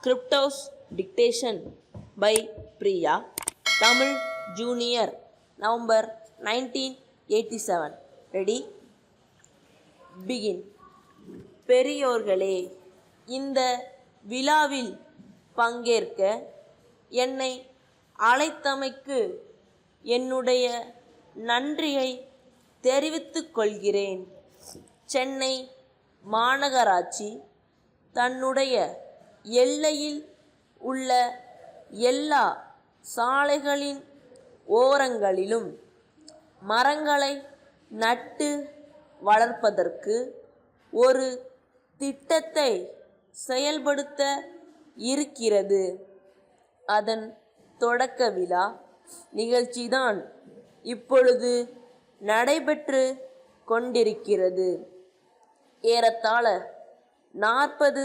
Scriptose dictation by Priya. Tamil Junior, November 1987. Ready? Begin. பெரியோர்களே, இந்த விழாவில் பங்கேற்க என்னை அழைத்தமைக்கு என்னுடைய நன்றியை தெரிவித்துக் கொள்கிறேன். சென்னை மாநகராட்சி தன்னுடைய எல்லையில் உள்ள எல்லா சாலைகளின் ஓரங்களிலும் மரங்களை நட்டு வளர்ப்பதற்கு ஒரு திட்டத்தை செயல்படுத்த இருக்கிறது. அதன் தொடக்க விழா நிகழ்ச்சிதான் இப்பொழுது நடைபெற்று கொண்டிருக்கிறது. ஏறத்தாழ 40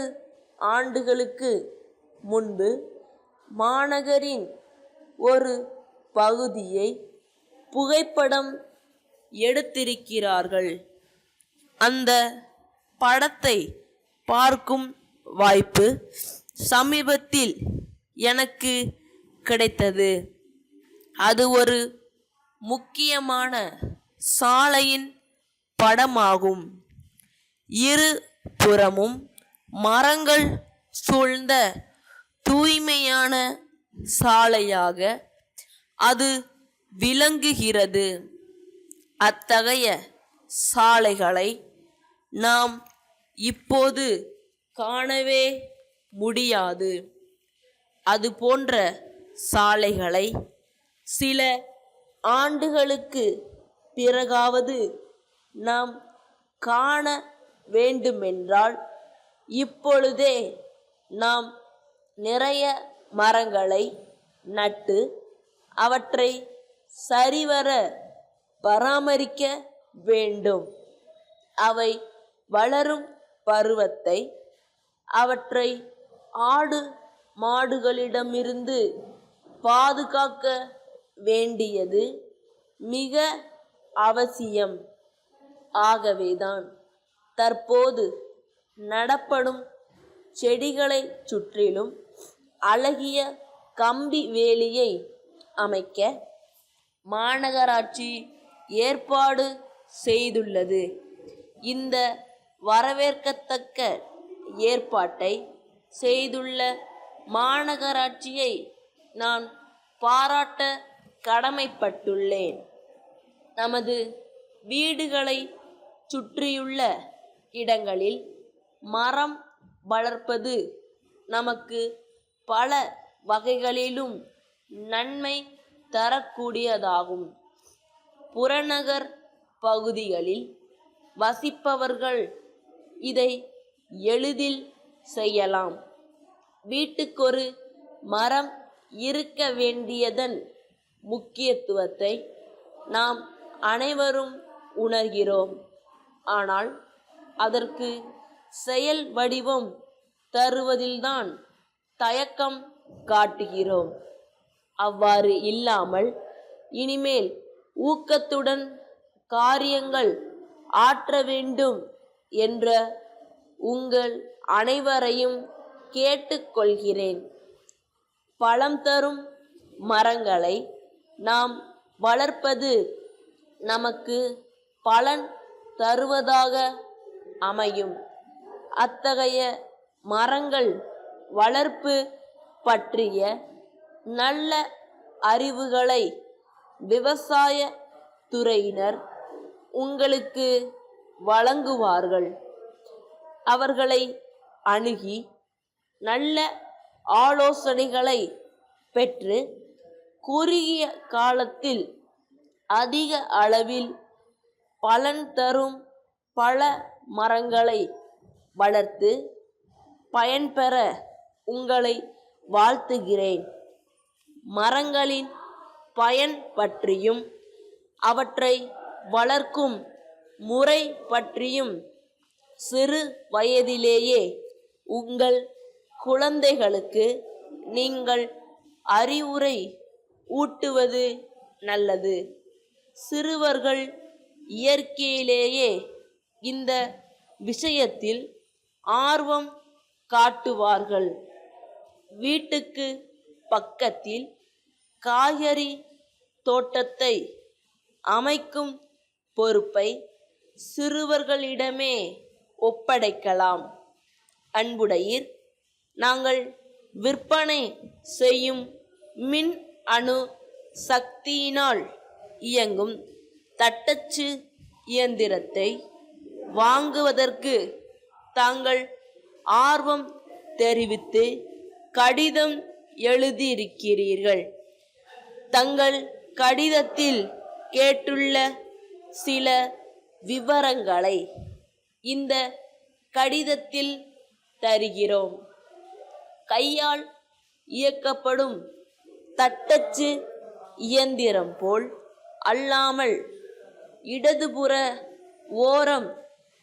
ஆண்டுகளுக்கு முன்பு மாநகரின் ஒரு பகுதியை புகைப்படம் எடுத்திருக்கிறார்கள். அந்த படத்தை பார்க்கும் வாய்ப்பு சமீபத்தில் எனக்கு கிடைத்தது. அது ஒரு முக்கியமான சாலையின் படமாகும். இரு புறமும் மரங்கள் சூழ்ந்த தூய்மையான சாலையாக அது விளங்குகிறது. அத்தகைய சாலைகளை நாம் இப்போது காணவே முடியாது. அது போன்ற சாலைகளை சில ஆண்டுகளுக்கு பிறகாவது நாம் காண வேண்டுமென்றால் இப்பொழுதே நாம் நிறைய மரங்களை நட்டு அவற்றை சரிவர பராமரிக்க வேண்டும். அவை வளரும் பருவத்தை அவற்றை ஆடு மாடுகளிடமிருந்து பாதுகாக்க வேண்டியது மிக அவசியம். ஆகவேதான் தற்போது நடப்படும் செடிகளை சுற்றிலும் அழகிய கம்பி வேலியை அமைக்க மாநகராட்சி ஏற்பாடு செய்துள்ளது. இந்த வரவேற்கத்தக்க ஏற்பாட்டை செய்துள்ள மாநகராட்சியை நான் பாராட்ட கடமைப்பட்டுள்ளேன். நமது வீடுகளை சுற்றியுள்ள இடங்களில் மரம் வளர்ப்பது நமக்கு பல வகைகளிலும் நன்மை தரக்கூடியதாகும். புறநகர் பகுதிகளில் வசிப்பவர்கள் இதை எளிதில் செய்யலாம். வீட்டுக்கொரு மரம் இருக்க வேண்டியதன் முக்கியத்துவத்தை நாம் அனைவரும் உணர்கிறோம். ஆனால் அதற்கு செயல் வடிவம் தருவதில்தான் தயக்கம் காட்டுகிறோம். அவ்வாறு இல்லாமல் இனிமேல் ஊக்கத்துடன் காரியங்கள் ஆற்ற வேண்டும் என்ற உங்கள் அனைவரையும் கேட்டுக்கொள்கிறேன். பழம் தரும் மரங்களை நாம் வளர்ப்பது நமக்கு பலன் தருவதாக அமையும். அத்தகைய மரங்கள் வளர்ப்பு பற்றிய நல்ல அறிவுகளை விவசாய துறையினர் உங்களுக்கு வழங்குவார்கள். அவர்களை அணுகி நல்ல ஆலோசனைகளை பெற்று குறுகிய காலத்தில் அதிக அளவில் பலன் தரும் பல மரங்களை வளர்த்து பயன்பெற உங்களை வாழ்த்துகிறேன். மரங்களின் பயன் பற்றியும் அவற்றை வளர்க்கும் முறை பற்றியும் சிறு வயதிலேயே உங்கள் குழந்தைகளுக்கு நீங்கள் அறிவுரை ஊட்டுவது நல்லது. சிறுவர்கள் இயற்கையிலேயே இந்த விஷயத்தில் ஆர்வம் காட்டுவார்கள். வீட்டுக்கு பக்கத்தில் காய்கறி தோட்டத்தை அமைக்கும் பொறுப்பை சிறுவர்களிடமே ஒப்படைக்கலாம். அன்புடையீர், நாங்கள் விற்பனை செய்யும் மின் அணு சக்தியினால் இயங்கும் தட்டச்சு இயந்திரத்தை வாங்குவதற்கு தாங்கள் ஆர்வம் தெரிவித்து கடிதம் எழுதியிருக்கிறீர்கள். தங்கள் கடிதத்தில் கேட்டுள்ள சில விவரங்களை இந்த கடிதத்தில் தருகிறோம். கையால் இயக்கப்படும் தட்டச்சு இயந்திரம் போல் அல்லாமல் இடதுபுற ஓரம்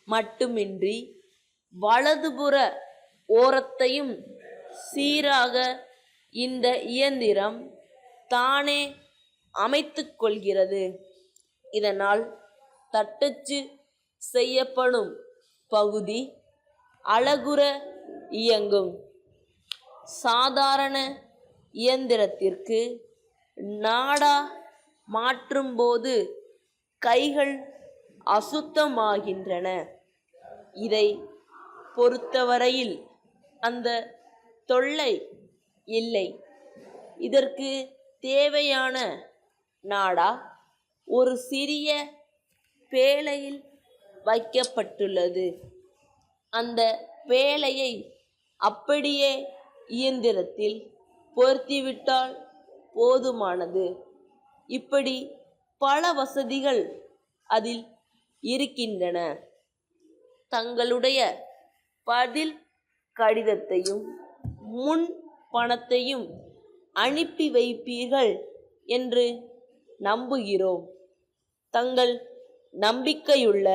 மட்டுமின்றி வலதுபுற ஓரத்தையும் சீராக இந்த இயந்திரம் தானே அமைத்துக் கொள்கிறது. இதனால் தட்டச்சு செய்யப்படும் பகுதி அழகுற இயங்கும். சாதாரண இயந்திரத்திற்கு நாடா மாற்றும்போது கைகள் அசுத்தமாகின்றன. இதை பொறுத்தவரையில் அந்த தொல்லை இல்லை. இதற்கு தேவையான நாடா ஒரு சிறிய பேழையில் வைக்கப்பட்டுள்ளது. அந்த பேழையை அப்படியே இயந்திரத்தில் பொருத்திவிட்டால் போதுமானது. இப்படி பல வசதிகள் அதில் இருக்கின்றன. தங்களுடைய பதில் கடிதத்தையும் முன் பணத்தையும் அனுப்பி வைப்பீர்கள் என்று நம்புகிறோம். தங்கள் நம்பிக்கையுள்ள